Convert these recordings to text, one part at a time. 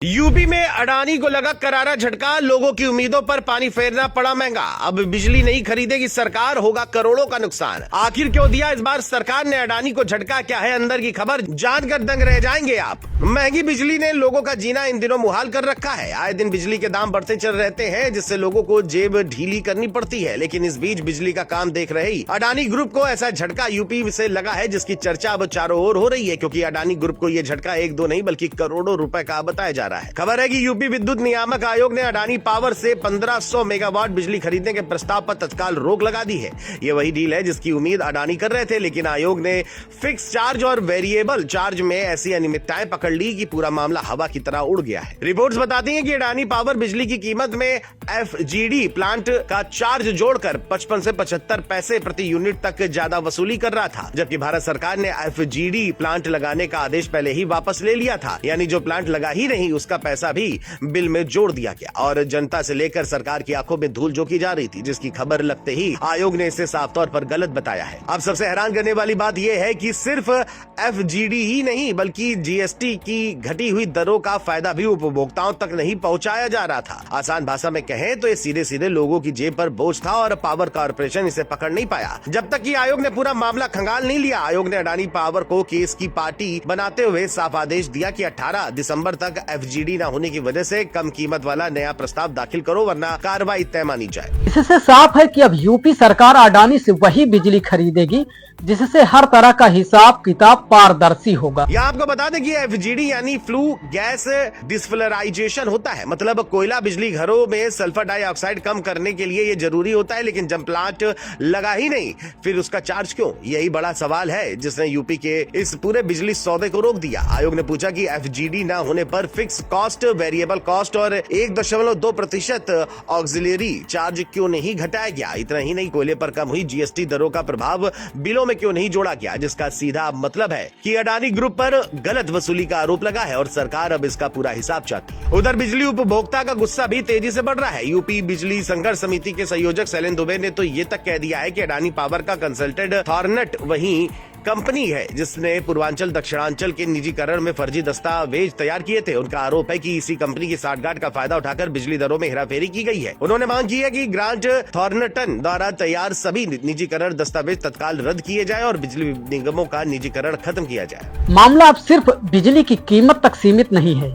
UP में अडानी को लगा करारा झटका, लोगों की उम्मीदों पर पानी फेरना पड़ा महंगा। अब बिजली नहीं खरीदेगी सरकार, होगा करोड़ों का नुकसान। आखिर क्यों दिया इस बार सरकार ने अडानी को झटका, क्या है अंदर की खबर, जानकर दंग रह जाएंगे आप। महंगी बिजली ने लोगों का जीना इन दिनों मुहाल कर रखा है। आए दिन बिजली के दाम बढ़ते चल रहते हैं, जिससे लोगों को जेब ढीली करनी पड़ती है। लेकिन इस बीच बिजली का काम देख रहे ही अडानी ग्रुप को ऐसा झटका यूपी से लगा है, जिसकी चर्चा अब चारों ओर हो रही है। क्योंकि अडानी ग्रुप को यह झटका एक दो नहीं बल्कि करोड़ों रुपए का बताया जा रहा है। खबर है कि यूपी विद्युत नियामक आयोग ने अडानी पावर से 1500 मेगावाट बिजली खरीदने के प्रस्ताव पर तत्काल रोक लगा दी है। ये वही डील है जिसकी उम्मीद अडानी कर रहे थे, लेकिन आयोग ने फिक्स चार्ज और वेरिएबल चार्ज में ऐसी अनियमितताएं पकड़ ली कि पूरा मामला हवा की तरह उड़ गया है। रिपोर्ट्स बताती हैं कि अडानी पावर बिजली की कीमत में FGD प्लांट का चार्ज जोड़कर 55 से 75 पैसे प्रति यूनिट तक ज्यादा वसूली कर रहा था, जबकि भारत सरकार ने FGD प्लांट लगाने का आदेश पहले ही वापस ले लिया था। यानी जो प्लांट लगा ही नहीं उसका पैसा भी बिल में जोड़ दिया गया और जनता से लेकर सरकार की आंखों में धूल झोंकी जा रही थी, जिसकी खबर लगते ही आयोग ने इसे साफ तौर पर गलत बताया है। अब सबसे हैरान करने वाली बात यह है कि सिर्फ FGD ही नहीं बल्कि GST की घटी हुई दरों का फायदा भी उपभोक्ताओं तक नहीं पहुंचाया जा रहा था। आसान भाषा में कहें तो ये सीधे सीधे लोगों की जेब पर बोझ था और पावर कॉर्पोरेशन इसे पकड़ नहीं पाया, जब तक कि आयोग ने पूरा मामला खंगाल नहीं लिया। आयोग ने अडानी पावर को केस की पार्टी बनाते हुए साफ आदेश दिया कि 18 दिसंबर तक FGD न होने की वजह से कम कीमत वाला नया प्रस्ताव दाखिल करो, वरना कार्रवाई तय मानी जाए। इससे साफ है कि अब यूपी सरकार अडानी से वही बिजली खरीदेगी जिससे हर तरह का हिसाब किताब पारदर्शी होगा। यह आपको बता दें कि FGD यानी फ्लू गैस डिसफ्लोराइजेशन होता है, मतलब कोयला बिजली घरों में सल्फर डाइऑक्साइड कम करने के लिए ये जरूरी होता है। लेकिन जब प्लांट लगा ही नहीं फिर उसका चार्ज क्यों, यही बड़ा सवाल है जिसने यूपी के इस पूरे बिजली सौदे को रोक दिया। आयोग ने पूछा कि FGD न होने पर फिक्स कॉस्ट, वेरिएबल कॉस्ट और 1.2% ऑक्सिलरी चार्ज क्यों नहीं घटाया गया। इतना ही नहीं, कोयले पर कम हुई GST दरों का प्रभाव बिलों में क्यों नहीं जोड़ा गया, जिसका सीधा मतलब है कि अडानी ग्रुप पर गलत वसूली का आरोप लगा है और सरकार अब इसका पूरा हिसाब चाहती है। उधर बिजली उपभोक्ता का गुस्सा भी तेजी से बढ़ रहा है। यूपी बिजली संघर्ष समिति के संयोजक शैलेंद्र दुबे ने तो ये तक कह दिया है कि अडानी पावर का कंसल्टेंट थॉर्नेट वही कंपनी है जिसने पूर्वांचल दक्षिणांचल के निजीकरण में फर्जी दस्तावेज तैयार किए थे। उनका आरोप है कि इसी कंपनी की साठगांठ का फायदा उठाकर बिजली दरों में हेराफेरी की गई है। उन्होंने मांग की है कि ग्रांट थॉर्नटन द्वारा तैयार सभी निजीकरण दस्तावेज तत्काल रद्द किए जाए और बिजली निगमों का निजीकरण खत्म किया जाए। मामला अब सिर्फ बिजली की कीमत तक सीमित नहीं है,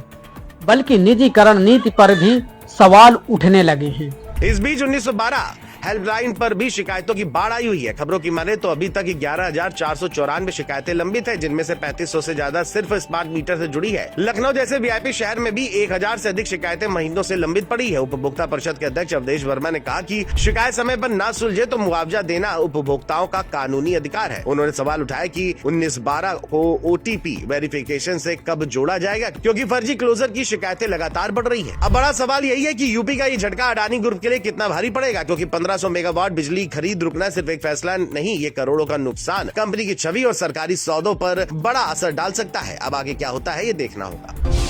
बल्कि निजीकरण नीति पर भी सवाल उठने लगे हैं। इस बीच 1912 हेल्पलाइन पर भी शिकायतों की बाढ़ आई हुई है। खबरों की माने तो अभी तक 11,494 शिकायतें लंबित है, जिनमें से 3500 से ज्यादा सिर्फ स्मार्ट मीटर से जुड़ी है। लखनऊ जैसे VIP शहर में भी 1000 से अधिक शिकायतें महीनों से लंबित पड़ी है। उपभोक्ता परिषद के अध्यक्ष अवधेश वर्मा ने कहा कि शिकायत समय पर न सुलझे तो मुआवजा देना उपभोक्ताओं का कानूनी अधिकार है। उन्होंने सवाल उठाया कि 1912 को OTP वेरिफिकेशन से कब जोड़ा जाएगा, क्योंकि फर्जी क्लोजर की शिकायतें लगातार बढ़ रही है। अब बड़ा सवाल यही है कि यूपी का ये झटका अडानी ग्रुप के लिए कितना भारी पड़ेगा, क्योंकि 1500 मेगावाट बिजली खरीद रुकना सिर्फ एक फैसला नहीं, ये करोड़ों का नुकसान कंपनी की छवि और सरकारी सौदों पर बड़ा असर डाल सकता है। अब आगे क्या होता है ये देखना होगा।